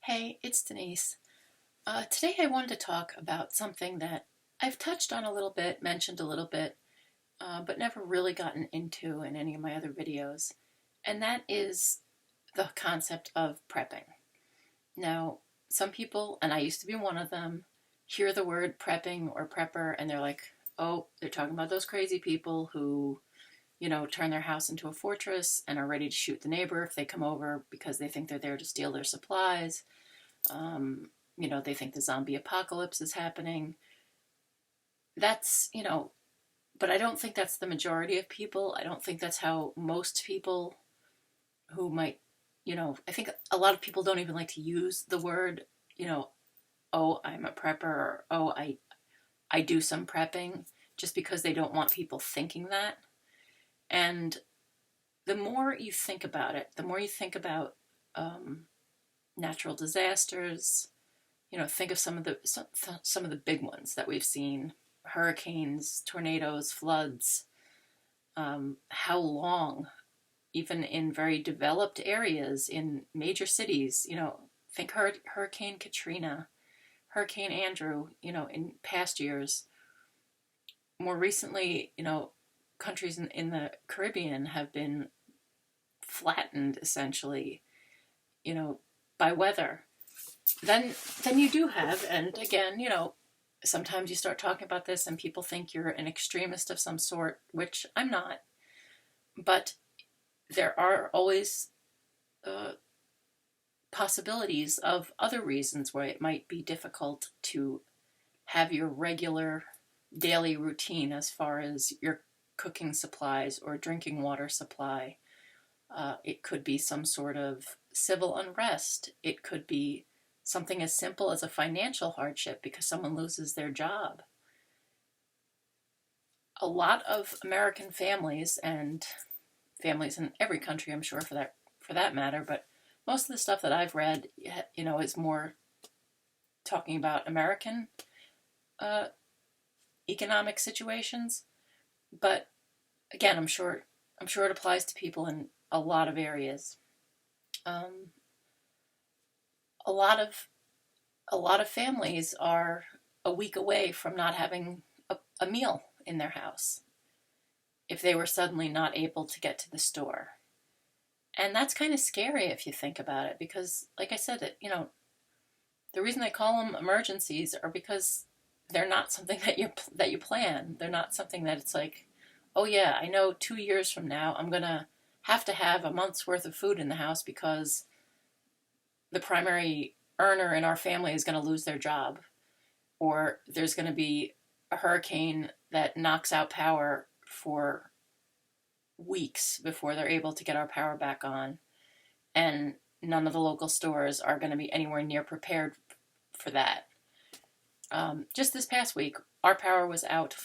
Hey, it's Denise. Today I wanted to talk about something that I've touched on a little bit, mentioned a little bit, but never really gotten into in any of my other videos, and that is the concept of prepping. Now, some people, and I used to be one of them, hear the word prepping or prepper and they're like, oh, they're talking about those crazy people who, turn their house into a fortress and are ready to shoot the neighbor if they come over because they think they're there to steal their supplies. They think the zombie apocalypse is happening. That's, but I don't think that's the majority of people. I don't think that's how most people who might, I think a lot of people don't even like to use the word, oh, I'm a prepper, or oh, I do some prepping, just because they don't want people thinking that. And the more you think about it, the more you think about natural disasters. Think of some of the big ones that we've seen: hurricanes, tornadoes, floods. How long, even in very developed areas in major cities, think Hurricane Katrina, Hurricane Andrew. In past years, more recently, countries in the Caribbean have been flattened essentially, by weather. Then you do have, and again, sometimes you start talking about this and people think you're an extremist of some sort, which I'm not. But there are always possibilities of other reasons why it might be difficult to have your regular daily routine as far as your cooking supplies or drinking water supply. It could be some sort of civil unrest. It could be something as simple as a financial hardship because someone loses their job. A lot of American families, and families in every country, I'm sure, for that matter, but most of the stuff that I've read, is more talking about American economic situations. But again, I'm sure it applies to people in a lot of areas. A lot of families are a week away from not having a meal in their house if they were suddenly not able to get to the store. And that's kind of scary if you think about it, because like I said, the reason I call them emergencies are because they're not something that you plan. They're not something that it's like, oh yeah, I know 2 years from now I'm going to have a month's worth of food in the house because the primary earner in our family is going to lose their job, or there's going to be a hurricane that knocks out power for weeks before they're able to get our power back on, and none of the local stores are going to be anywhere near prepared for that. Just this past week, our power was out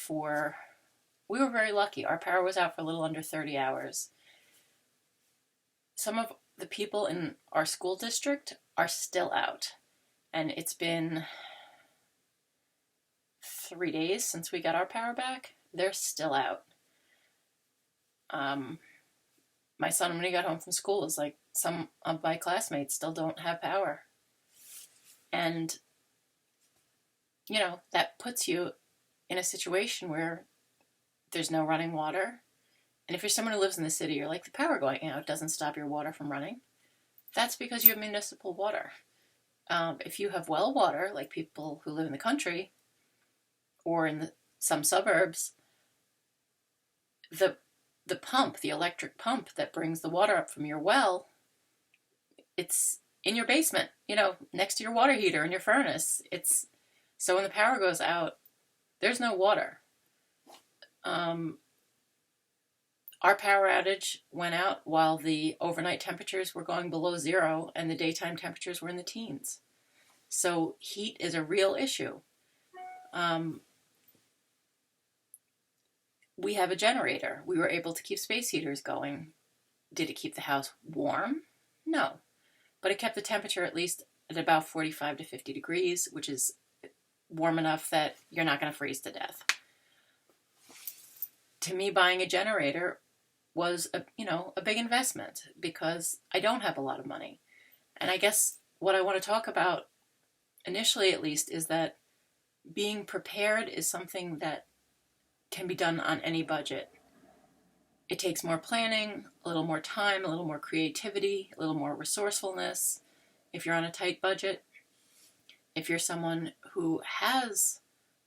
we were very lucky. Our power was out for a little under 30 hours. Some of the people in our school district are still out, and it's been 3 days since we got our power back. They're still out. My son, when he got home from school, was like, some of my classmates still don't have power. And, that puts you in a situation where there's no running water. And if you're someone who lives in the city, you're like, the power going out doesn't stop your water from running. That's because you have municipal water. If you have well water, like people who live in the country or in some suburbs, the electric pump that brings the water up from your well, it's in your basement, next to your water heater and your furnace. So when the power goes out, there's no water. Our power outage went out while the overnight temperatures were going below zero and the daytime temperatures were in the teens. So heat is a real issue. We have a generator. We were able to keep space heaters going. Did it keep the house warm? No. But it kept the temperature at least at about 45 to 50 degrees, which is warm enough that you're not going to freeze to death. To me, buying a generator was a big investment because I don't have a lot of money. And I guess what I want to talk about, initially at least, is that being prepared is something that can be done on any budget. It takes more planning, a little more time, a little more creativity, a little more resourcefulness if you're on a tight budget. If you're someone who has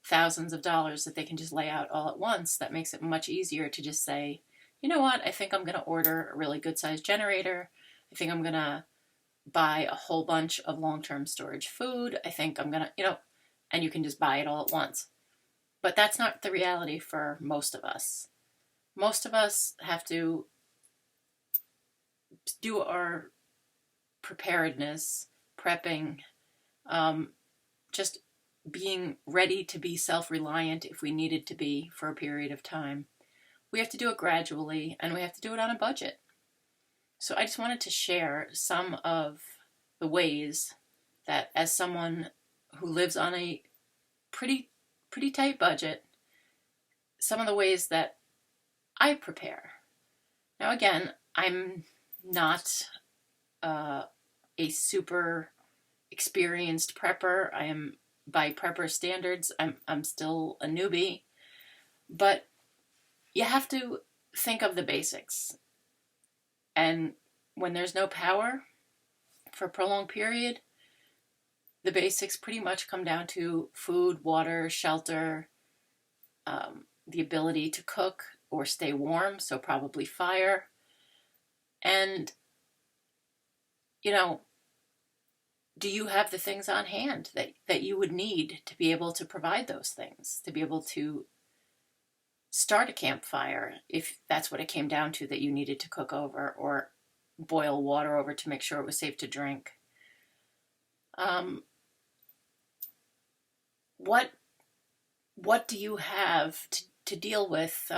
thousands of dollars that they can just lay out all at once, that makes it much easier to just say, you know what, I think I'm going to order a really good sized generator. I think I'm going to buy a whole bunch of long-term storage food. I think I'm going to, and you can just buy it all at once. But that's not the reality for most of us. Most of us have to do our preparedness, prepping, just being ready to be self-reliant if we needed to be for a period of time. We have to do it gradually, and we have to do it on a budget. So I just wanted to share some of the ways that, as someone who lives on a pretty tight budget, some of the ways that I prepare. Now again, I'm not a super experienced prepper. I am, by prepper standards, I'm still a newbie, but you have to think of the basics. And when there's no power for a prolonged period, the basics pretty much come down to food, water, shelter, the ability to cook or stay warm, so probably fire. And, do you have the things on hand that you would need to be able to provide those things, to be able to start a campfire if that's what it came down to, that you needed to cook over or boil water over to make sure it was safe to drink? What do you have to deal with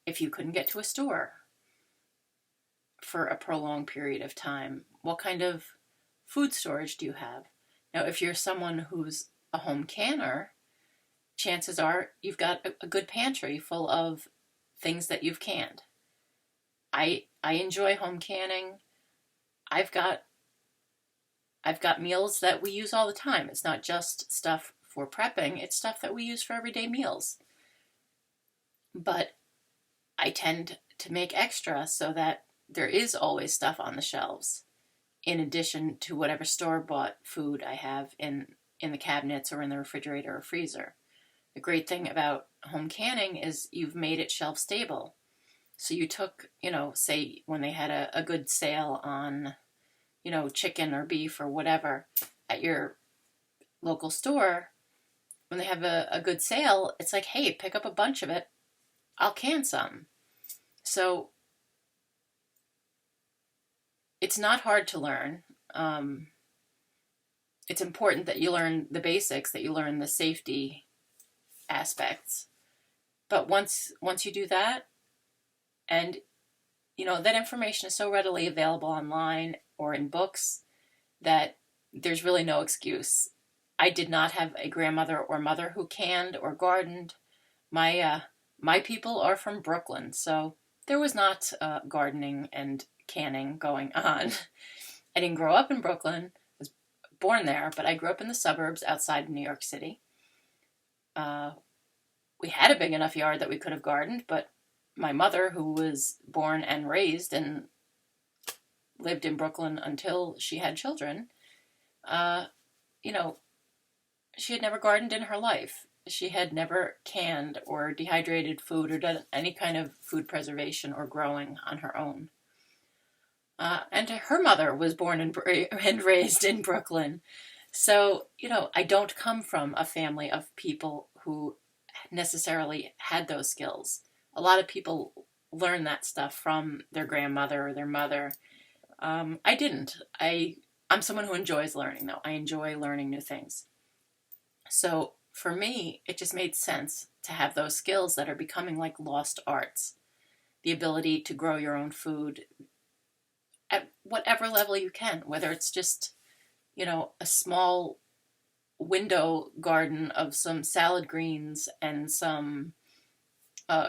if you couldn't get to a store for a prolonged period of time? What kind of food storage do you have? Now, if you're someone who's a home canner, chances are you've got a good pantry full of things that you've canned. I enjoy home canning. I've got meals that we use all the time. It's not just stuff for prepping, it's stuff that we use for everyday meals. But I tend to make extra so that there is always stuff on the shelves, in addition to whatever store-bought food I have in the cabinets or in the refrigerator or freezer. The great thing about home canning is you've made it shelf stable. So you took, say when they had a good sale on, chicken or beef or whatever at your local store, when they have a good sale, it's like, hey, pick up a bunch of it. I'll can some. So it's not hard to learn. It's important that you learn the basics, that you learn the safety aspects. But once you do that, and that information is so readily available online or in books that there's really no excuse. I did not have a grandmother or mother who canned or gardened. My people are from Brooklyn, so there was not gardening and canning going on. I didn't grow up in Brooklyn. I was born there, but I grew up in the suburbs outside of New York City. We had a big enough yard that we could have gardened, but my mother, who was born and raised and lived in Brooklyn until she had children, she had never gardened in her life. She had never canned or dehydrated food or done any kind of food preservation or growing on her own. And her mother was born and raised in Brooklyn. So, I don't come from a family of people who necessarily had those skills. A lot of people learn that stuff from their grandmother or their mother. I didn't. I'm someone who enjoys learning, though. I enjoy learning new things. So for me, it just made sense to have those skills that are becoming like lost arts. The ability to grow your own food at whatever level you can, whether it's just, a small window garden of some salad greens and some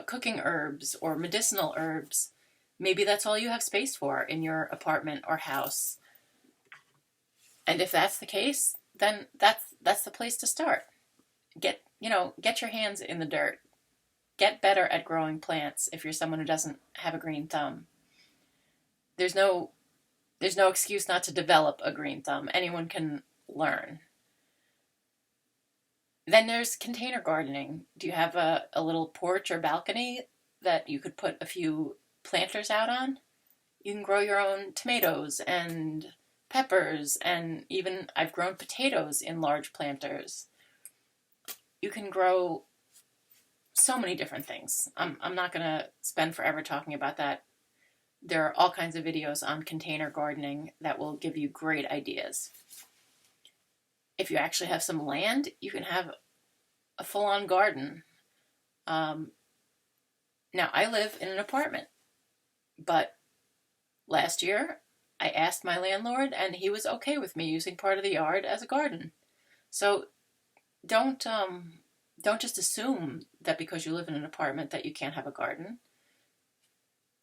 cooking herbs or medicinal herbs. Maybe that's all you have space for in your apartment or house. And if that's the case, then that's the place to start. Get your hands in the dirt. Get better at growing plants if you're someone who doesn't have a green thumb. There's no there's no excuse not to develop a green thumb. Anyone can learn. Then there's container gardening. Do you have a little porch or balcony that you could put a few planters out on? You can grow your own tomatoes and peppers, and even I've grown potatoes in large planters. You can grow so many different things. I'm not going to spend forever talking about that. There are all kinds of videos on container gardening that will give you great ideas. If you actually have some land, you can have a full-on garden. Now, I live in an apartment, but last year I asked my landlord, and he was okay with me using part of the yard as a garden. So don't just assume that because you live in an apartment that you can't have a garden.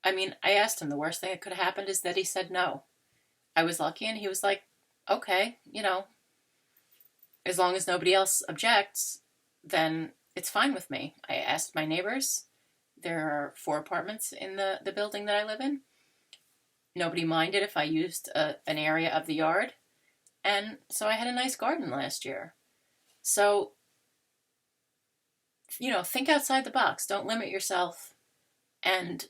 I mean, I asked him. The worst thing that could have happened is that he said no. I was lucky, and he was like, okay, as long as nobody else objects, then it's fine with me. I asked my neighbors. There are 4 apartments in the building that I live in. Nobody minded if I used an area of the yard. And so I had a nice garden last year. So, think outside the box. Don't limit yourself. And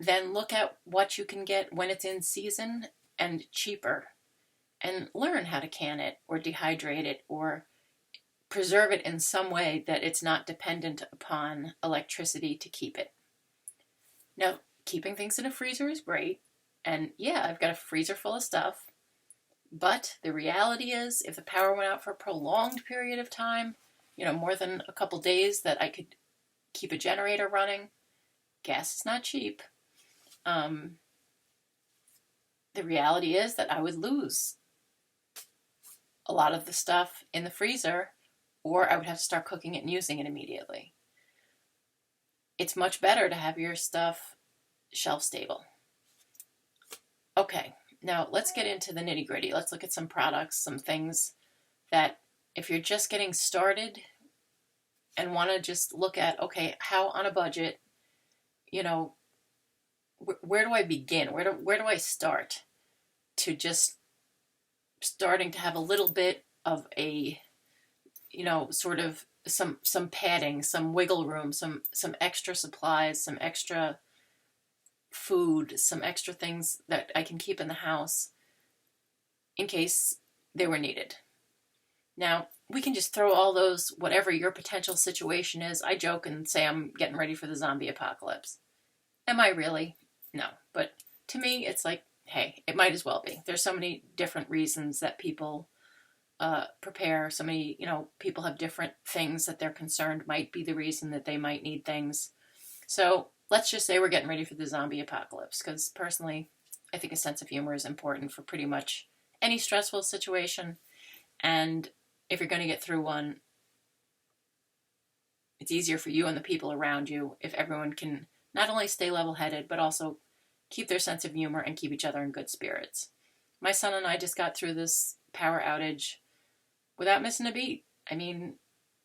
then look at what you can get when it's in season and cheaper. And learn how to can it or dehydrate it or preserve it in some way that it's not dependent upon electricity to keep it. Now, keeping things in a freezer is great. And yeah, I've got a freezer full of stuff. But the reality is, if the power went out for a prolonged period of time, more than a couple days that I could keep a generator running, gas is not cheap. The reality is that I would lose a lot of the stuff in the freezer, or I would have to start cooking it and using it immediately. It's much better to have your stuff shelf stable. Okay, now let's get into the nitty gritty. Let's look at some products, some things that if you're just getting started and want to just look at, okay, how on a budget, where do I begin? Where do I start to just starting to have a little bit of a, sort of some padding, some wiggle room, some extra supplies, some extra food, some extra things that I can keep in the house in case they were needed. Now, we can just throw all those, whatever your potential situation is. I joke and say I'm getting ready for the zombie apocalypse. Am I really? No. But to me, it's like, hey, it might as well be. There's so many different reasons that people prepare. So many, people have different things that they're concerned might be the reason that they might need things. So let's just say we're getting ready for the zombie apocalypse, because personally, I think a sense of humor is important for pretty much any stressful situation. And if you're going to get through one, it's easier for you and the people around you if everyone can not only stay level-headed, but also keep their sense of humor and keep each other in good spirits. My son and I just got through this power outage without missing a beat. I mean,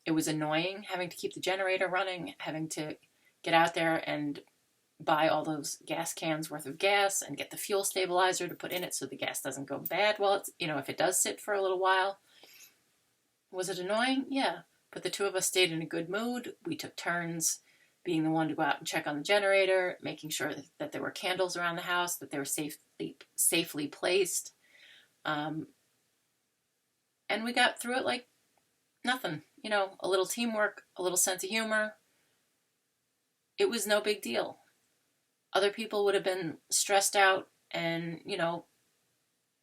it was annoying having to keep the generator running, having to get out there and buy all those gas cans worth of gas and get the fuel stabilizer to put in it so the gas doesn't go bad. Well, it's, if it does sit for a little while. Was it annoying? Yeah. But the 2 of us stayed in a good mood. We took turns being the one to go out and check on the generator, making sure that there were candles around the house, that they were safely placed. And we got through it like nothing. A little teamwork, a little sense of humor. It was no big deal. Other people would have been stressed out and,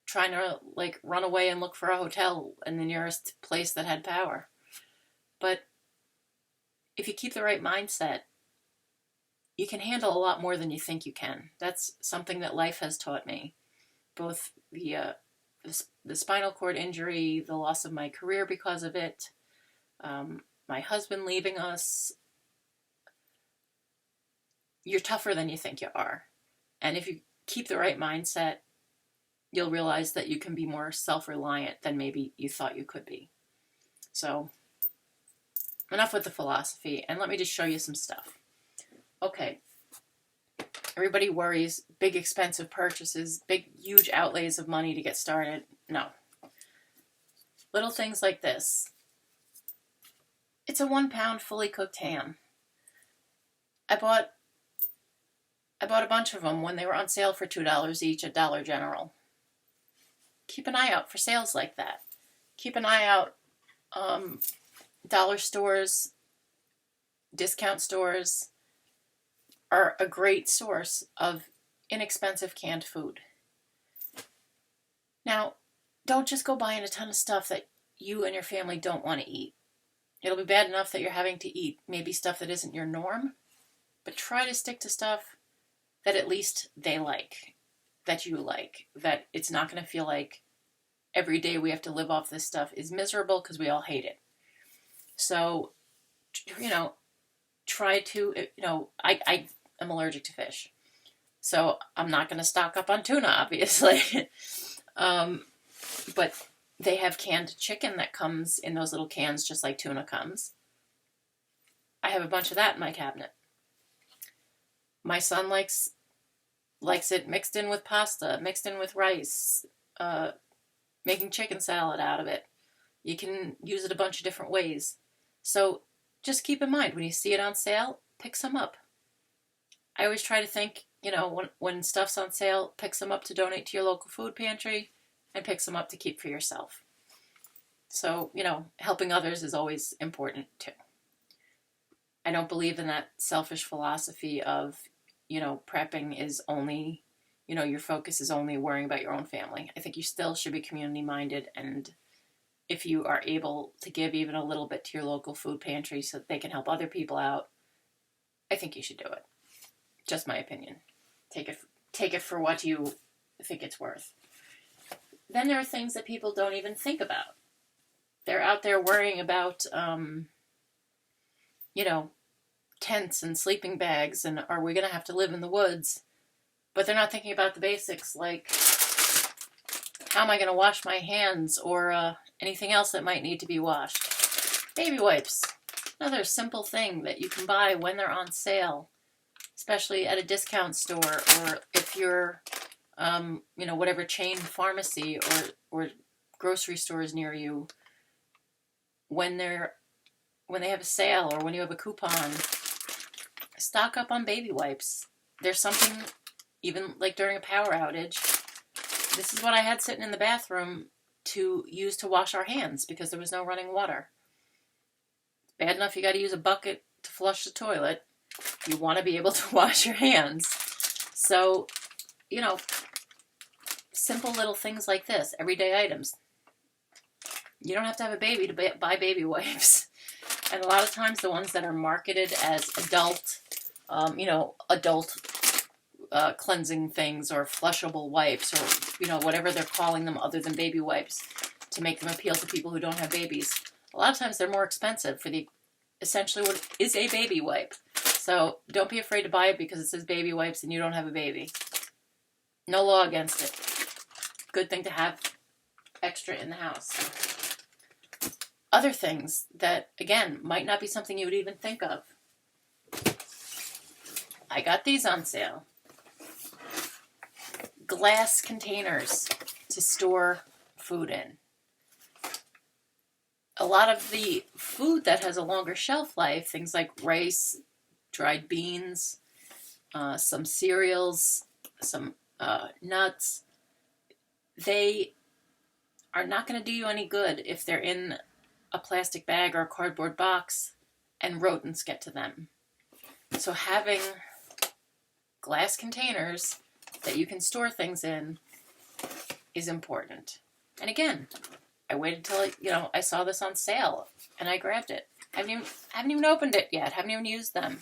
trying to run away and look for a hotel in the nearest place that had power. But if you keep the right mindset, you can handle a lot more than you think you can. That's something that life has taught me. Both the spinal cord injury, the loss of my career because of it, my husband leaving us. You're tougher than you think you are. And if you keep the right mindset, you'll realize that you can be more self-reliant than maybe you thought you could be. So enough with the philosophy, and let me just show you some stuff. Okay, everybody worries, big expensive purchases, big huge outlays of money to get started. No. Little things like this. It's a 1 pound fully cooked ham. I bought a bunch of them when they were on sale for $2 each at Dollar General. Keep an eye out for sales like that. Keep an eye out. Dollar stores, discount stores are a great source of inexpensive canned food. Now, don't just go buying a ton of stuff that you and your family don't want to eat. It'll be bad enough that you're having to eat maybe stuff that isn't your norm, but try to stick to stuff that at least they like, that you like, that it's not going to feel like every day we have to live off this stuff is miserable because we all hate it. So, try to, I am allergic to fish, so I'm not going to stock up on tuna, obviously. But they have canned chicken that comes in those little cans just like tuna comes. I have a bunch of that in my cabinet. My son likes it mixed in with pasta, mixed in with rice, making chicken salad out of it. You can use it a bunch of different ways. So just keep in mind, when you see it on sale, pick some up. I always try to think, when stuff's on sale, pick some up to donate to your local food pantry and pick some up to keep for yourself. So, helping others is always important too. I don't believe in that selfish philosophy of, prepping is only, your focus is only worrying about your own family. I think you still should be community minded, and if you are able to give even a little bit to your local food pantry so that they can help other people out, I think you should do it. Just my opinion. Take it for what you think it's worth. Then there are things that people don't even think about. They're out there worrying about, tents and sleeping bags, and are we going to have to live in the woods? But they're not thinking about the basics, like, how am I going to wash my hands, or anything else that might need to be washed? Baby wipes. Another simple thing that you can buy when they're on sale, especially at a discount store, or if you're, whatever chain pharmacy or grocery stores near you, when they have a sale or when you have a coupon, stock up on baby wipes. There's something, even like during a power outage, this is what I had sitting in the bathroom to use to wash our hands because there was no running water. Bad enough you got to use a bucket to flush the toilet. You want to be able to wash your hands. So, simple little things like this, everyday items. You don't have to have a baby to buy baby wipes. And a lot of times the ones that are marketed as adult cleansing things or flushable wipes or, whatever they're calling them other than baby wipes to make them appeal to people who don't have babies. A lot of times they're more expensive for essentially what is a baby wipe. So don't be afraid to buy it because it says baby wipes and you don't have a baby. No law against it. Good thing to have extra in the house. Other things that, again, might not be something you would even think of. I got these on sale. Glass containers to store food in. A lot of the food that has a longer shelf life, things like rice, dried beans, some cereals, some nuts, they are not going to do you any good if they're in a plastic bag or a cardboard box and rodents get to them. So having glass containers that you can store things in is important. And again, I waited till I saw this on sale and I grabbed it. I haven't even opened it yet. Haven't even used them,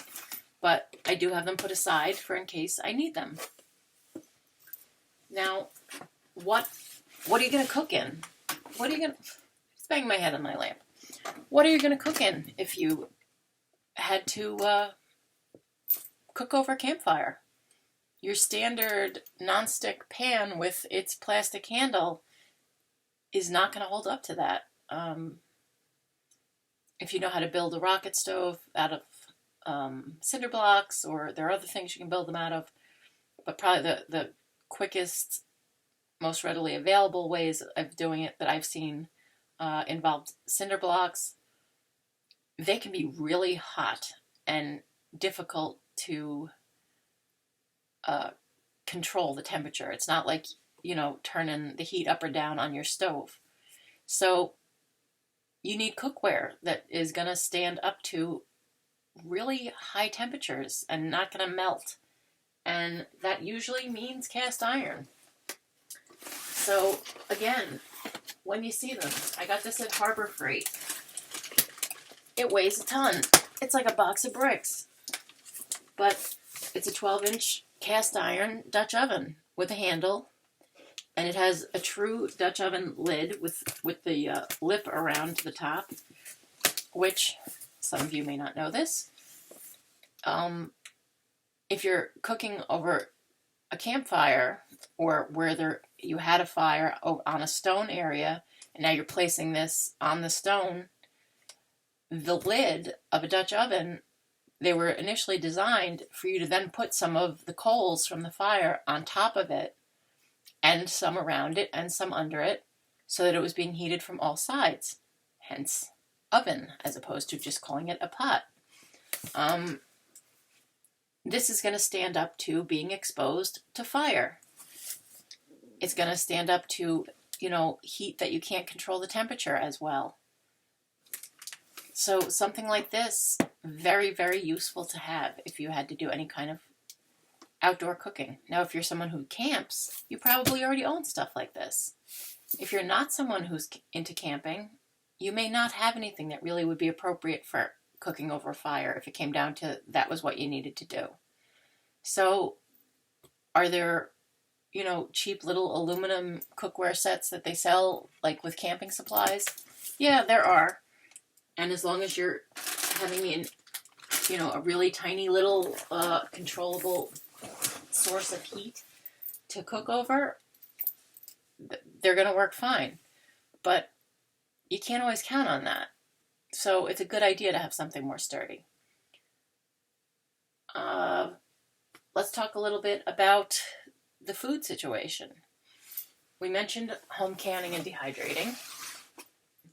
but I do have them put aside for in case I need them. Now, what are you going to cook in? It's banging my head on my lamp. What are you going to cook in if you had to cook over a campfire? your standard nonstick pan with its plastic handle is not going to hold up to that. If you know how to build a rocket stove out of cinder blocks, or there are other things you can build them out of, but probably the quickest, most readily available ways of doing it that I've seen involved cinder blocks. They can be really hot and difficult to control the temperature. It's not like, turning the heat up or down on your stove. So you need cookware that is going to stand up to really high temperatures and not going to melt. And that usually means cast iron. So again, when you see them, I got this at Harbor Freight. It weighs a ton. It's like a box of bricks. But it's a 12-inch cast iron Dutch oven with a handle. And it has a true Dutch oven lid with the lip around the top, which some of you may not know this. If you're cooking over a campfire, or where you had a fire on a stone area, and now you're placing this on the stone, the lid of a Dutch oven, they were initially designed for you to then put some of the coals from the fire on top of it, and some around it, and some under it, so that it was being heated from all sides. Hence, oven, as opposed to just calling it a pot. This is going to stand up to being exposed to fire. It's going to stand up to, heat that you can't control the temperature as well. So something like this, very, very useful to have if you had to do any kind of outdoor cooking. Now, if you're someone who camps, you probably already own stuff like this. If you're not someone who's into camping, you may not have anything that really would be appropriate for cooking over a fire if it came down to that was what you needed to do. So are there, cheap little aluminum cookware sets that they sell, like with camping supplies? Yeah, there are. And as long as you're having a really tiny little controllable source of heat to cook over, they're going to work fine. But you can't always count on that. So it's a good idea to have something more sturdy. Let's talk a little bit about the food situation. We mentioned home canning and dehydrating.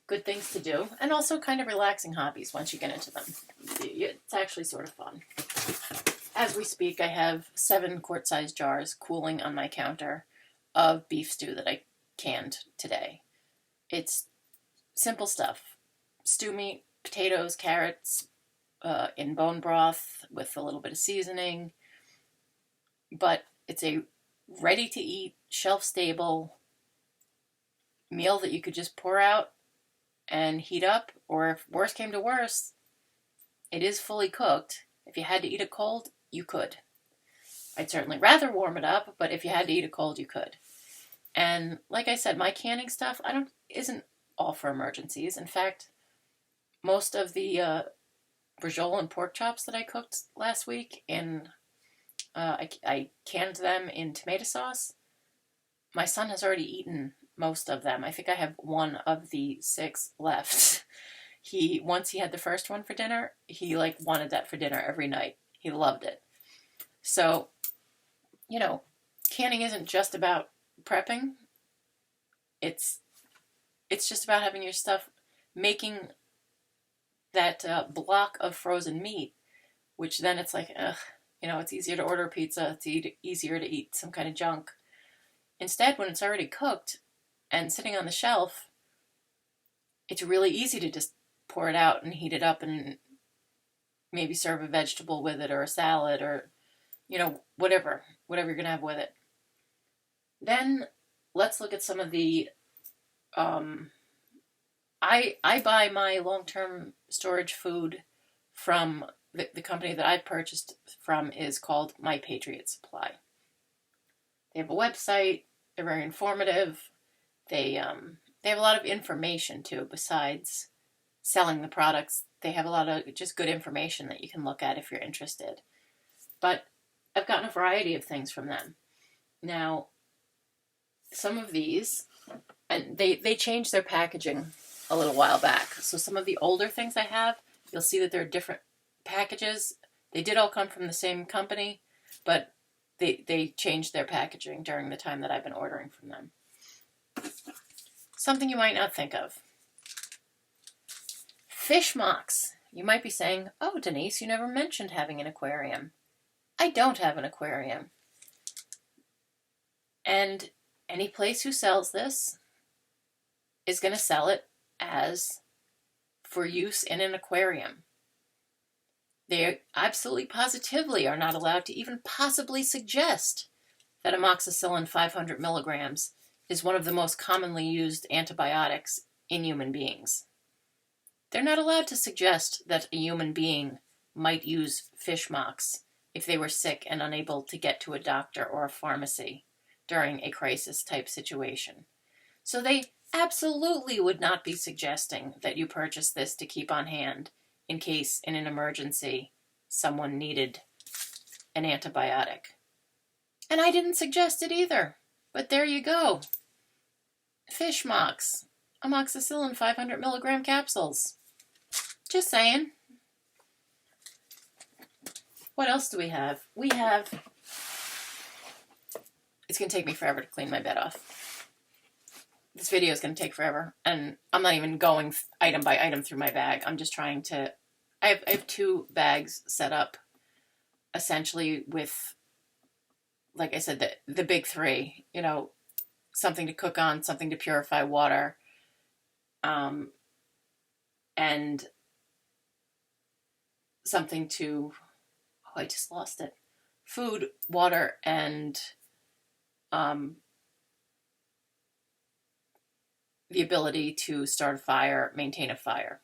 Good things to do, and also kind of relaxing hobbies once you get into them. It's actually sort of fun. As we speak, I have 7 quart-sized jars cooling on my counter of beef stew that I canned today. It's simple stuff. Stew meat, potatoes, carrots, in bone broth with a little bit of seasoning. But it's a ready-to-eat, shelf-stable meal that you could just pour out and heat up, or if worse came to worse, it is fully cooked. If you had to eat it cold, you could. I'd certainly rather warm it up, but if you had to eat it cold, you could. And like I said, my canning stuff isn't all for emergencies. In fact, most of the brajol and pork chops that I cooked last week, I canned them in tomato sauce. My son has already eaten most of them. I think I have 1 of the 6 left. Once he had the first one for dinner, he wanted that for dinner every night. He loved it. So, canning isn't just about prepping. It's just about having your stuff, making that block of frozen meat, which then it's like, it's easier to order pizza. It's easier to eat some kind of junk. Instead, when it's already cooked and sitting on the shelf, it's really easy to just pour it out and heat it up and maybe serve a vegetable with it, or a salad, or, whatever you're going to have with it. Then let's look at some of the, I buy my long-term storage food from the company that I've purchased from is called My Patriot Supply. They have a website. They're very informative. They have a lot of information too. Besides selling the products, they have a lot of just good information that you can look at if you're interested. But I've gotten a variety of things from them. Now, some of these, and they changed their packaging a little while back. So some of the older things I have, you'll see that they're different packages. They did all come from the same company, but they changed their packaging during the time that I've been ordering from them. Something you might not think of. Fish mocks. You might be saying, oh, Denise, you never mentioned having an aquarium. I don't have an aquarium. And any place who sells this is going to sell it as for use in an aquarium. They absolutely positively are not allowed to even possibly suggest that amoxicillin 500 milligrams is one of the most commonly used antibiotics in human beings. They're not allowed to suggest that a human being might use fish mocks if they were sick and unable to get to a doctor or a pharmacy during a crisis type situation. So they absolutely would not be suggesting that you purchase this to keep on hand in case in an emergency someone needed an antibiotic. And I didn't suggest it either, but there you go. Fish mocks, amoxicillin 500 milligram capsules. Just saying. What else do we have? We have, it's going to take me forever to clean my bed off. This video is going to take forever, and I'm not even going item by item through my bag. I'm just trying to, I have 2 bags set up, essentially with, like I said, the big 3, you know, something to cook on, something to purify water, and something to, oh, I just lost it. Food, water, and the ability to start a fire, maintain a fire.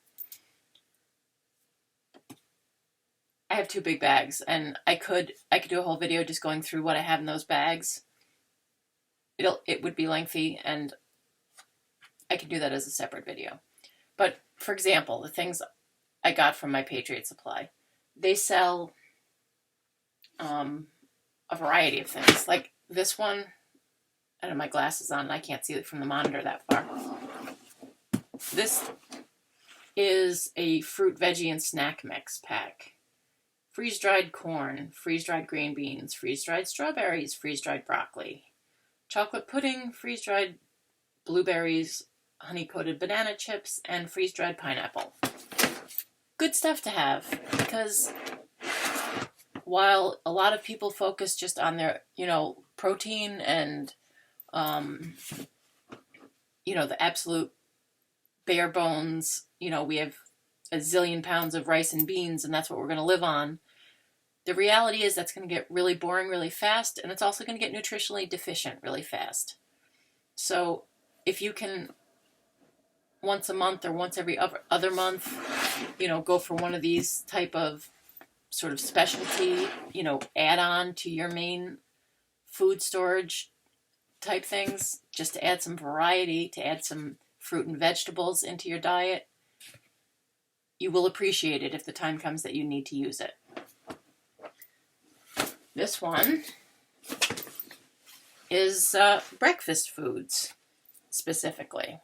I have 2 big bags, and I could do a whole video just going through what I have in those bags. It would be lengthy, and I could do that as a separate video. But for example, the things I got from my Patriot Supply, they sell a variety of things. Like this one, I have my glasses on, and I can't see it from the monitor that far. This is a fruit, veggie, and snack mix pack. Freeze-dried corn, freeze-dried green beans, freeze-dried strawberries, freeze-dried broccoli, chocolate pudding, freeze-dried blueberries, honey-coated banana chips, and freeze-dried pineapple. Good stuff to have, because while a lot of people focus just on their, protein and, the absolute bare bones, we have a zillion pounds of rice and beans, and that's what we're going to live on. The reality is that's going to get really boring really fast, and it's also going to get nutritionally deficient really fast. So if you can, once a month or once every other month, go for one of these type of sort of specialty, add-on to your main food storage type things, just to add some variety, to add some fruit and vegetables into your diet, you will appreciate it if the time comes that you need to use it. This one is breakfast foods, specifically.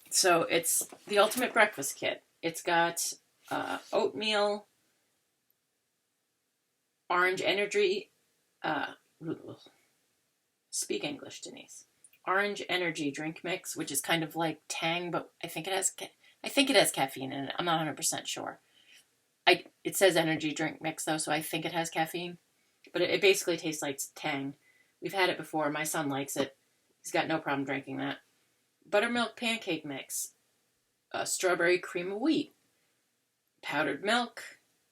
So it's the ultimate breakfast kit. It's got oatmeal, orange energy, speak English, Denise. Orange energy drink mix, which is kind of like Tang, but I think it has caffeine in it. I'm not 100% sure. It says energy drink mix though, so I think it has caffeine. But it basically tastes like Tang. We've had it before. My son likes it. He's got no problem drinking that. Buttermilk pancake mix, strawberry cream of wheat, powdered milk,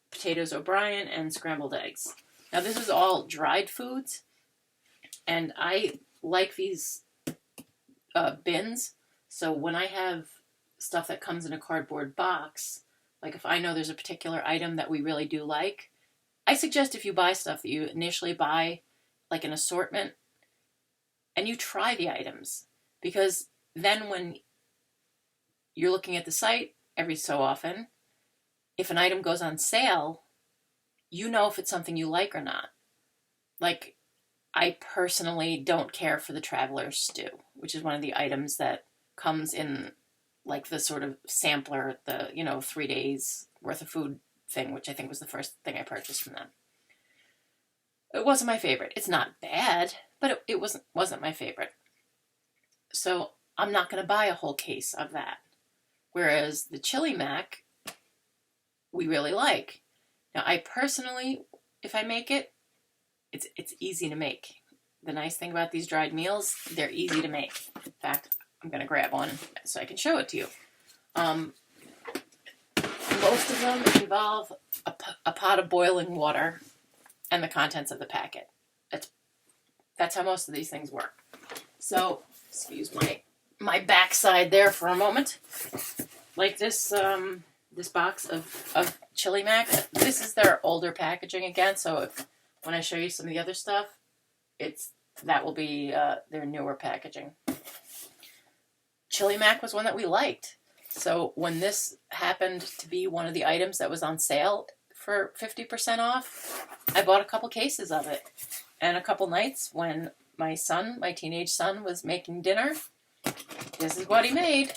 potatoes O'Brien, and scrambled eggs. Now this is all dried foods, and I like these bins. So when I have stuff that comes in a cardboard box, like if I know there's a particular item that we really do like, I suggest if you buy stuff that you initially buy like an assortment and you try the items, because then when you're looking at the site every so often, if an item goes on sale, you know if it's something you like or not. like, I personally don't care for the traveler's stew, which is one of the items that comes in like the sort of sampler, the 3 days worth of food thing, which I think was the first thing I purchased from them. It wasn't my favorite. It's not bad, but it wasn't my favorite. So I'm not going to buy a whole case of that. Whereas the chili mac, we really like. Now, I personally, if I make it, it's easy to make. The nice thing about these dried meals, they're easy to make. In fact, I'm going to grab one so I can show it to you. Most of them involve a pot of boiling water and the contents of the packet. That's how most of these things work. So, excuse my backside there for a moment. Like this this box of chili mac. This is their older packaging again. So when I show you some of the other stuff, that will be their newer packaging. Chili mac was one that we liked. So when this happened to be one of the items that was on sale for 50% off, I bought a couple cases of it. And a couple nights when my teenage son, was making dinner, this is what he made.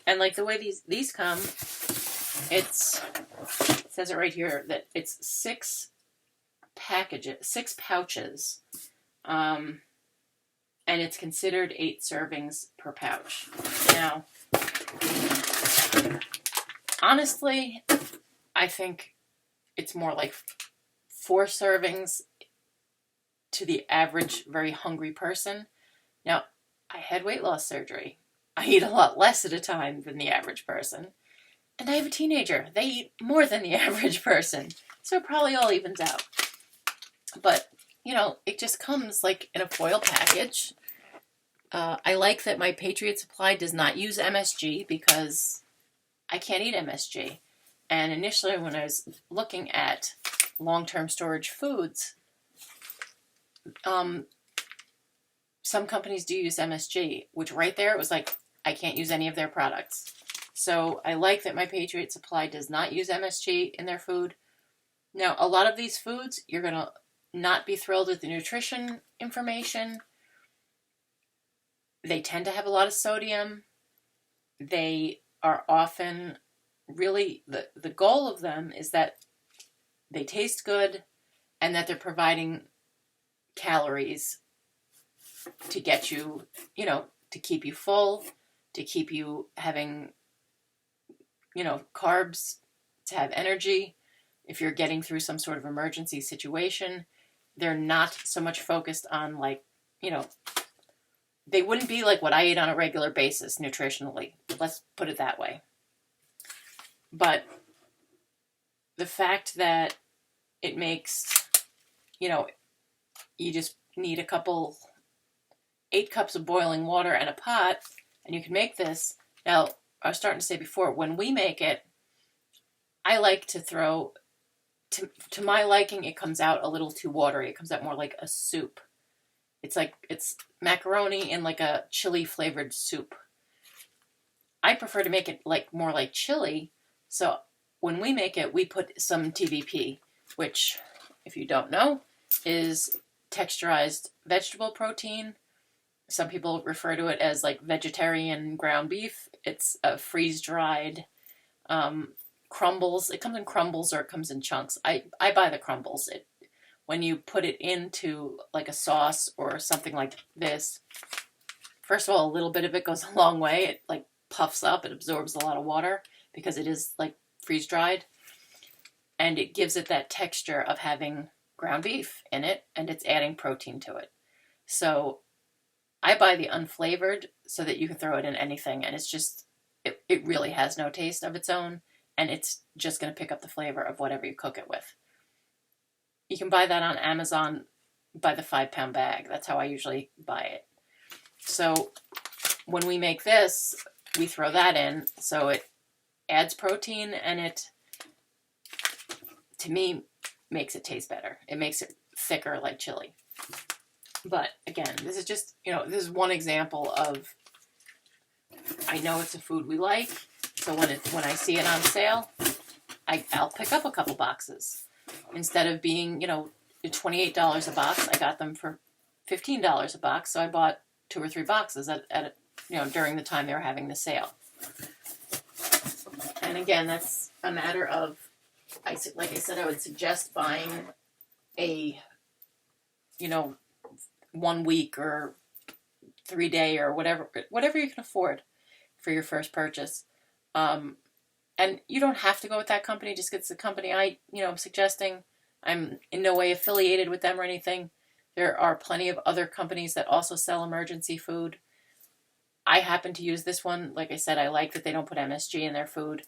And like the way these come, it says it right here that it's 6 pouches, and it's considered 8 servings per pouch. Now, honestly, I think it's more like 4 servings to the average very hungry person. Now, I had weight loss surgery. I eat a lot less at a time than the average person. And I have a teenager. They eat more than the average person. So it probably all evens out. But, it just comes like in a foil package. I like that my Patriot Supply does not use MSG because I can't eat MSG. And initially when I was looking at long-term storage foods, some companies do use MSG, which right there it was like, I can't use any of their products. So I like that my Patriot Supply does not use MSG in their food. Now, a lot of these foods, you're going to not be thrilled with the nutrition information. They tend to have a lot of sodium. They are often really, the goal of them is that they taste good and that they're providing calories to get you, to keep you full, to keep you having, carbs, to have energy. If you're getting through some sort of emergency situation, they're not so much focused on they wouldn't be like what I eat on a regular basis nutritionally. Let's put it that way. But the fact that it makes, you just need 8 cups of boiling water and a pot, and you can make this. Now, I was starting to say before, when we make it, I like to throw, to my liking, it comes out a little too watery. It comes out more like a soup. It's macaroni in like a chili flavored soup. I prefer to make it more like chili. So when we make it, we put some TVP, which, if you don't know, is texturized vegetable protein. Some people refer to it as like vegetarian ground beef. It's a freeze-dried crumbles. It comes in crumbles or it comes in chunks. I buy the crumbles. When you put it into like a sauce or something like this, first of all, a little bit of it goes a long way. It like puffs up. It absorbs a lot of water because it is like freeze-dried. And it gives it that texture of having ground beef in it, and it's adding protein to it. So I buy the unflavored so that you can throw it in anything, and it's just, it really has no taste of its own, and it's just going to pick up the flavor of whatever you cook it with. You can buy that on Amazon by the 5-pound bag. That's how I usually buy it. So when we make this, we throw that in, so it adds protein, and it, to me, makes it taste better. It makes it thicker like chili. But again, this is just, this is one example of, I know it's a food we like, so when I see it on sale, I'll pick up a couple boxes. Instead of being, $28 a box. I got them for $15 a box, so I bought 2 or 3 boxes at during the time they were having the sale. And again, that's a matter of, like I said, I would suggest buying a 1 week or 3 day or whatever you can afford for your first purchase. And you don't have to go with that company. Just get the company I'm suggesting. I'm in no way affiliated with them or anything. There are plenty of other companies that also sell emergency food. I happen to use this one. Like I said, I like that they don't put MSG in their food.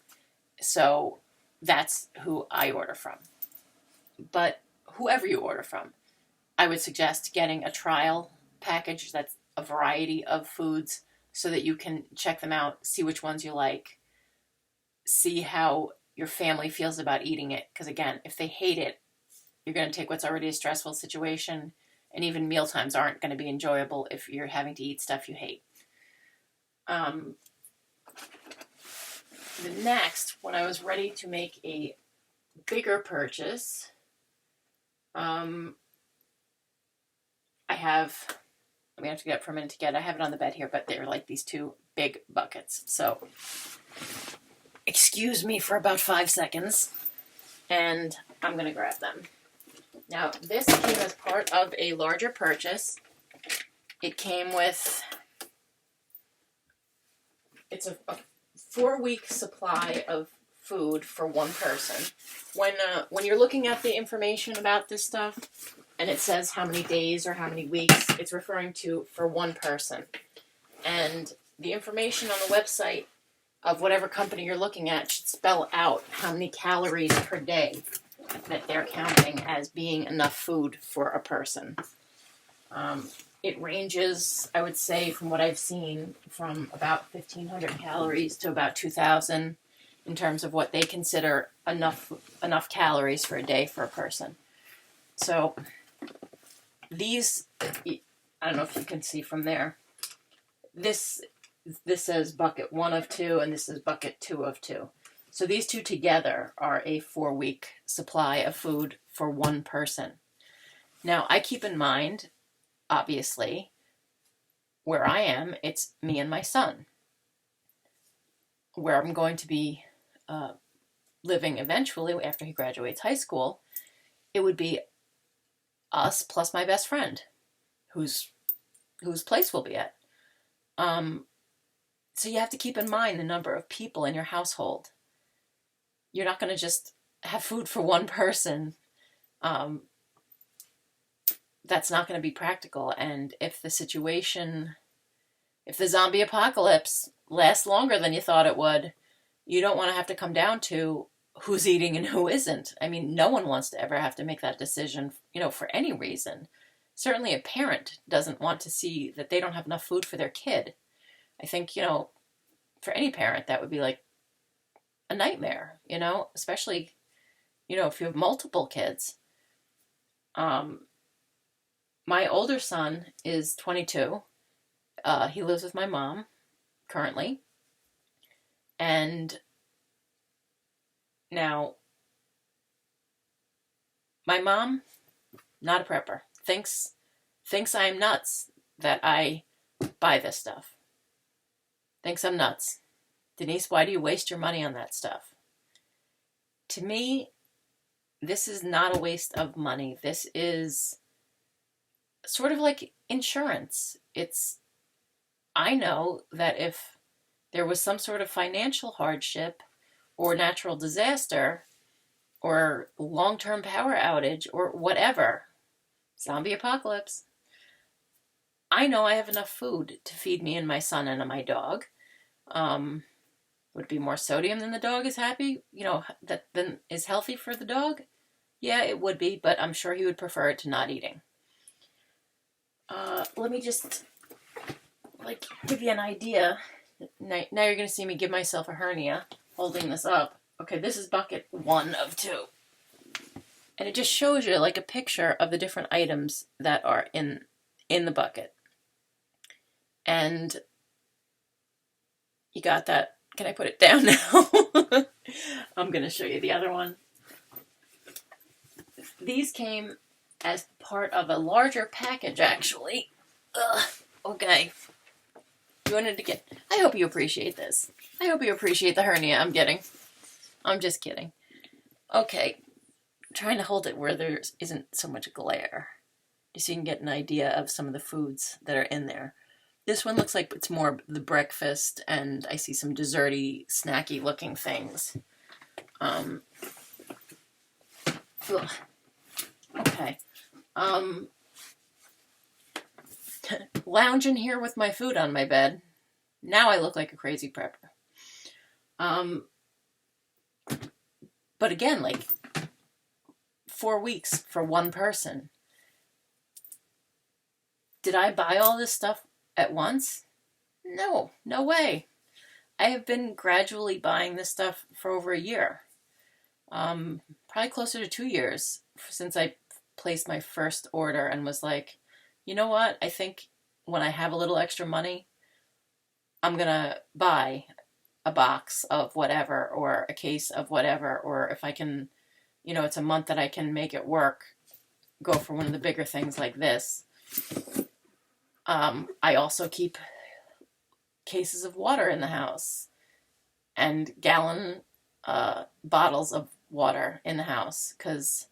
So that's who I order from. But whoever you order from, I would suggest getting a trial package that's a variety of foods so that you can check them out, see which ones you like, see how your family feels about eating it. Because again, if they hate it, you're going to take what's already a stressful situation, and even mealtimes aren't going to be enjoyable if you're having to eat stuff you hate. The next, when I was ready to make a bigger purchase, I'm going to have to get up for a minute to get it. I have it on the bed here, but they're like these 2 big buckets. So, excuse me for about 5 seconds, and I'm going to grab them. Now, this came as part of a larger purchase. It came with, it's a 4-week supply of food for one person. When you're looking at the information about this stuff, and it says how many days or how many weeks, it's referring to for one person. And the information on the website of whatever company you're looking at should spell out how many calories per day that they're counting as being enough food for a person. It ranges, I would say, from what I've seen, from about 1,500 calories to about 2,000 in terms of what they consider enough calories for a day for a person. So these, I don't know if you can see from there, this says bucket 1 of 2, and this is bucket 2 of 2. So these 2 together are a 4-week supply of food for one person. Now, I keep in mind, obviously, where I am, it's me and my son. Where I'm going to be living eventually after he graduates high school, it would be us plus my best friend, whose place we'll be at. So you have to keep in mind the number of people in your household. You're not going to just have food for one person. That's not going to be practical. And if the zombie apocalypse lasts longer than you thought it would, you don't want to have to come down to who's eating and who isn't. I mean, no one wants to ever have to make that decision, for any reason. Certainly a parent doesn't want to see that they don't have enough food for their kid. I think, for any parent, that would be like a nightmare, especially, if you have multiple kids. My older son is 22. He lives with my mom currently. And now, my mom, not a prepper, thinks I'm nuts that I buy this stuff. Thinks I'm nuts. Denise, why do you waste your money on that stuff? To me, this is not a waste of money. This is sort of like insurance. I know that if there was some sort of financial hardship or natural disaster or long-term power outage or whatever, zombie apocalypse, I know I have enough food to feed me and my son and my dog. Would it be more sodium than the dog is happy? Than is healthy for the dog? Yeah, it would be, but I'm sure he would prefer it to not eating. Let me just, give you an idea. Now you're going to see me give myself a hernia holding this up. Okay, this is bucket 1 of 2. And it just shows you, a picture of the different items that are in the bucket. And you got that. Can I put it down now? I'm going to show you the other one. These came as part of a larger package, actually. Ugh. Okay. You wanted to get... I hope you appreciate this. I hope you appreciate the hernia I'm getting. I'm just kidding. Okay. I'm trying to hold it where there isn't so much glare, just so you can get an idea of some of the foods that are in there. This one looks like it's more the breakfast, and I see some desserty, snacky looking things. Okay. Lounging here with my food on my bed. Now I look like a crazy prepper. But again, like 4 weeks for one person. Did I buy all this stuff at once? No, no way. I have been gradually buying this stuff for over a year. Probably closer to 2 years since I placed my first order and was like, you know what? I think when I have a little extra money, I'm going to buy a box of whatever or a case of whatever, or if I can, it's a month that I can make it work, go for one of the bigger things like this. I also keep cases of water in the house and gallon bottles of water in the house because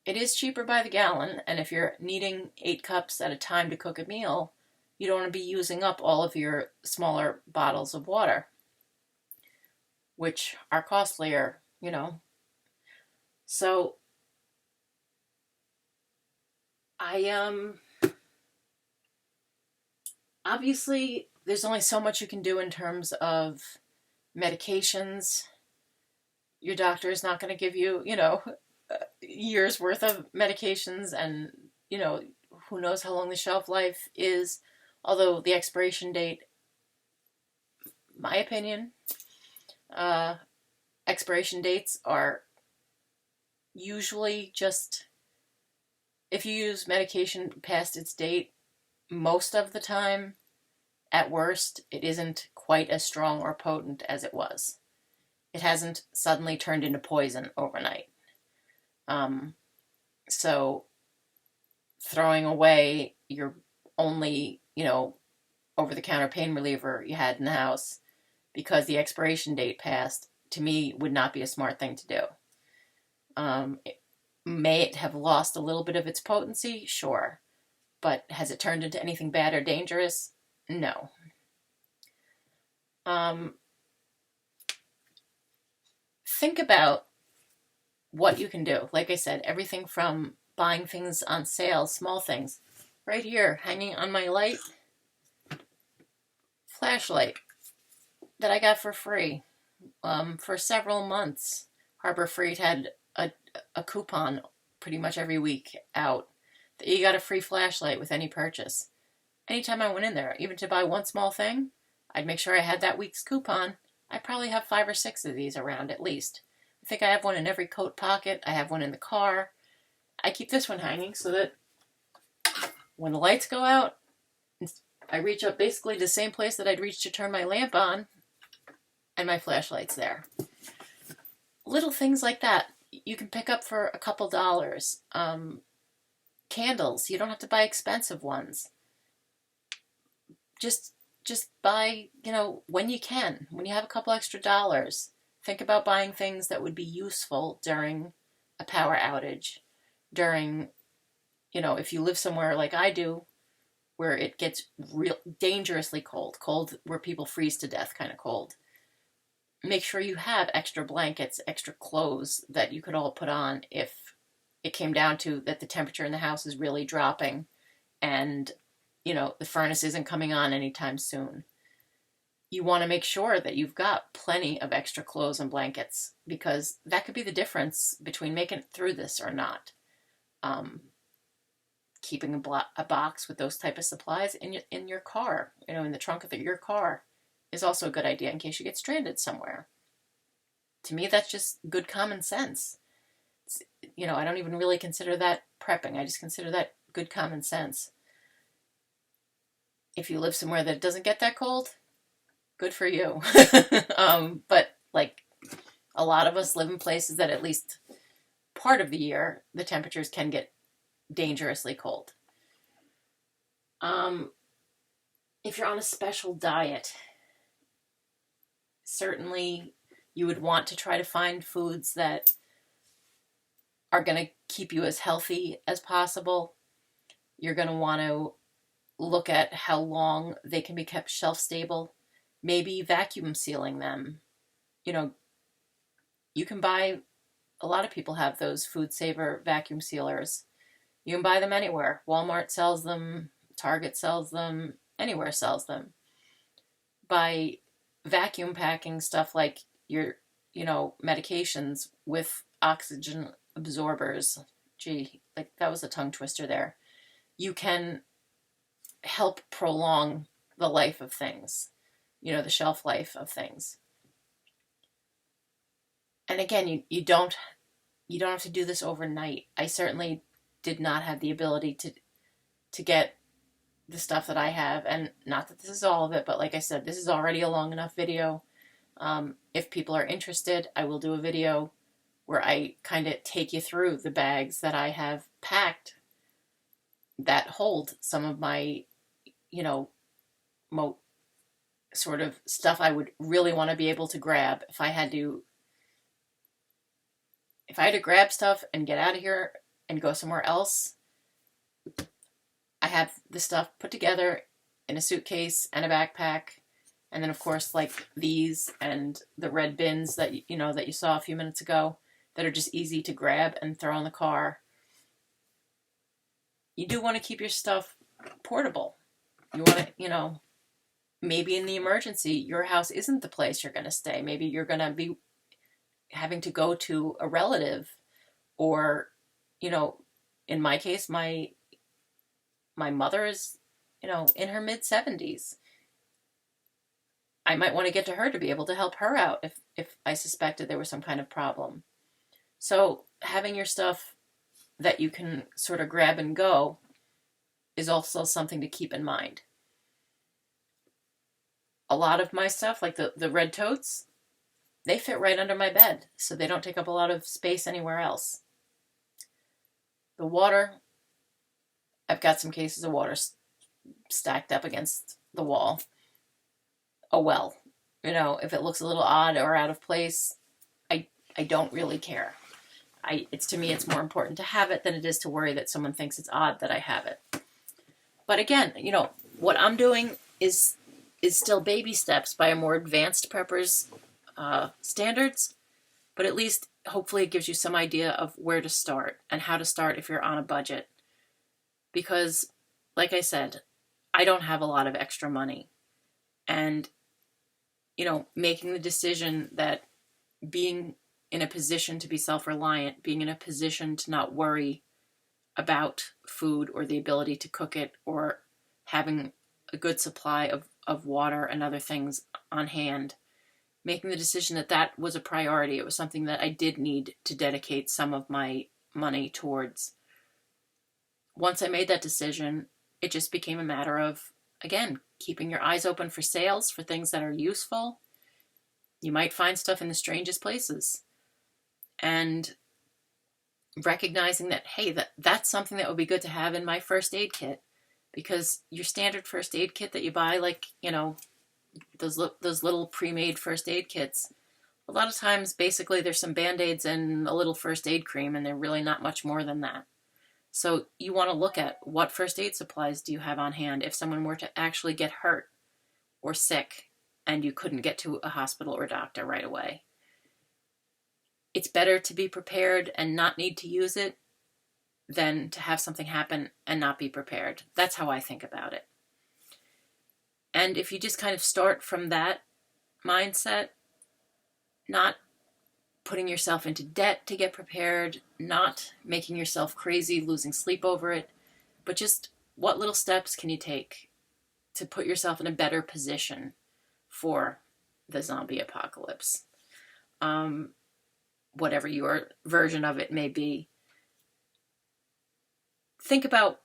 it is cheaper by the gallon, and if you're needing 8 cups at a time to cook a meal, you don't want to be using up all of your smaller bottles of water, which are costlier, So I obviously there's only so much you can do in terms of medications. Your doctor is not going to give you, years worth of medications, and who knows how long the shelf life is, although the expiration date, my opinion, expiration dates are usually just, if you use medication past its date, most of the time, at worst, it isn't quite as strong or potent as it was. It hasn't suddenly turned into poison overnight. So throwing away your only, over-the-counter pain reliever you had in the house because the expiration date passed, to me, would not be a smart thing to do. May it have lost a little bit of its potency? Sure. But has it turned into anything bad or dangerous? No. Think about what you can do. Like I said, everything from buying things on sale, small things. Right here, hanging on my light, flashlight that I got for free for several months. Harbor Freight had a coupon pretty much every week out that you got a free flashlight with any purchase. Anytime I went in there, even to buy one small thing, I'd make sure I had that week's coupon. I probably have 5 or 6 of these around at least. I think I have one in every coat pocket. I have one in the car. I keep this one hanging so that when the lights go out, I reach up basically the same place that I'd reach to turn my lamp on, and my flashlight's there. Little things like that you can pick up for a couple dollars. Candles, you don't have to buy expensive ones. Just buy, when you can. When you have a couple extra dollars, think about buying things that would be useful during a power outage. During, if you live somewhere like I do, where it gets real dangerously cold where people freeze to death kind of cold. Make sure you have extra blankets, extra clothes that you could all put on if it came down to that the temperature in the house is really dropping and, the furnace isn't coming on anytime soon. You want to make sure that you've got plenty of extra clothes and blankets because that could be the difference between making it through this or not. Keeping a box with those type of supplies in your car, in the trunk of your car, is also a good idea in case you get stranded somewhere. To me, that's just good common sense. I don't even really consider that prepping. I just consider that good common sense. If you live somewhere that doesn't get that cold, good for you. But like a lot of us live in places that at least part of the year, the temperatures can get dangerously cold. If you're on a special diet, certainly you would want to try to find foods that are going to keep you as healthy as possible. You're going to want to look at how long they can be kept shelf stable. Maybe vacuum sealing them. You know, you can buy, a lot of people have those Food Saver vacuum sealers. You can buy them anywhere. Walmart sells them, Target sells them, anywhere sells them. By vacuum packing stuff like your, medications with oxygen absorbers, gee, like that was a tongue twister there, you can help prolong the life of things, the shelf life of things. And again, you don't have to do this overnight. I certainly did not have the ability to get the stuff that I have, and not that this is all of it, but like I said, this is already a long enough video. If people are interested, I will do a video where I kind of take you through the bags that I have packed that hold some of my, sort of stuff I would really want to be able to grab if I had to grab stuff and get out of here and go somewhere else. I have the stuff put together in a suitcase and a backpack. And then, of course, like these and the red bins that you saw a few minutes ago that are just easy to grab and throw in the car. You do want to keep your stuff portable. You want to, maybe in the emergency, your house isn't the place you're going to stay. Maybe you're going to be having to go to a relative, or, in my case, my mother is, in her mid-70s. I might want to get to her to be able to help her out if I suspected there was some kind of problem. So having your stuff that you can sort of grab and go is also something to keep in mind. A lot of my stuff, like the red totes, they fit right under my bed, so they don't take up a lot of space anywhere else. The water, I've got some cases of water stacked up against the wall. Oh well, if it looks a little odd or out of place, I don't really care. To me, it's more important to have it than it is to worry that someone thinks it's odd that I have it. But again, what I'm doing is still baby steps by a more advanced prepper's standards, but at least hopefully it gives you some idea of where to start and how to start if you're on a budget. Because, like I said, I don't have a lot of extra money. And, making the decision that being in a position to be self-reliant, being in a position to not worry about food or the ability to cook it, or having a good supply of water and other things on hand, making the decision that was a priority. It was something that I did need to dedicate some of my money towards. Once I made that decision, it just became a matter of, again, keeping your eyes open for sales, for things that are useful. You might find stuff in the strangest places. And recognizing that, hey, that's something that would be good to have in my first aid kit. Because your standard first aid kit that you buy, like, those little pre-made first aid kits, a lot of times, basically, there's some Band-Aids and a little first aid cream, and they're really not much more than that. So you want to look at what first aid supplies do you have on hand if someone were to actually get hurt or sick and you couldn't get to a hospital or doctor right away. It's better to be prepared and not need to use it than to have something happen and not be prepared. That's how I think about it. And if you just kind of start from that mindset, not putting yourself into debt to get prepared, not making yourself crazy, losing sleep over it, but just what little steps can you take to put yourself in a better position for the zombie apocalypse? Whatever your version of it may be. Think about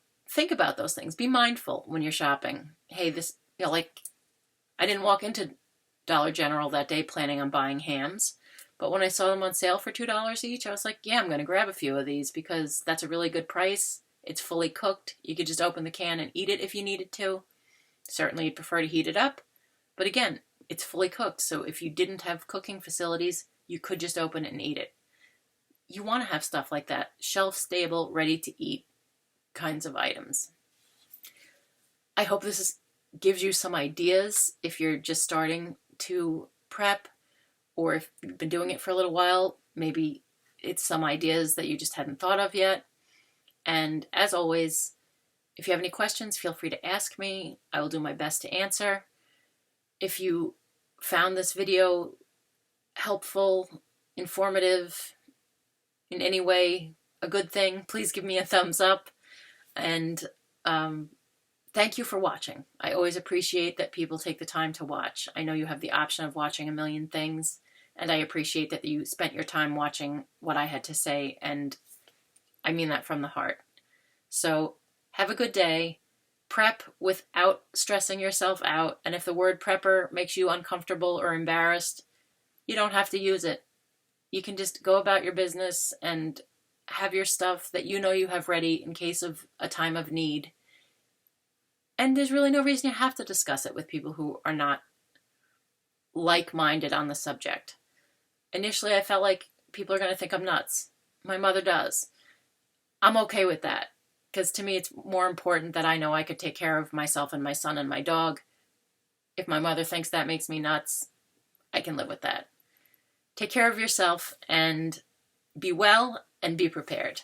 those things. Be mindful when you're shopping. Hey, this, like, I didn't walk into Dollar General that day planning on buying hams, But when I saw them on sale for $2 each, I was like, yeah, I'm going to grab a few of these because that's a really good price. It's fully cooked. You could just open the can and eat it if you needed to. Certainly you'd prefer to heat it up. But again, it's fully cooked. So if you didn't have cooking facilities, you could just open it and eat it. You want to have stuff like that. Shelf-stable, ready-to-eat kinds of items. I hope this gives you some ideas if you're just starting to prep, or if you've been doing it for a little while, maybe it's some ideas that you just hadn't thought of yet. And as always, if you have any questions, feel free to ask me. I will do my best to answer. If you found this video helpful, informative, in any way a good thing, please give me a thumbs up. And thank you for watching. I always appreciate that people take the time to watch. I know you have the option of watching a million things, and I appreciate that you spent your time watching what I had to say, and I mean that from the heart. So have a good day. Prep without stressing yourself out, and if the word prepper makes you uncomfortable or embarrassed, you don't have to use it. You can just go about your business and have your stuff that you know you have ready in case of a time of need. And there's really no reason you have to discuss it with people who are not like-minded on the subject. Initially, I felt like people are going to think I'm nuts. My mother does. I'm okay with that, because to me it's more important that I know I could take care of myself and my son and my dog. If my mother thinks that makes me nuts, I can live with that. Take care of yourself and be well and be prepared.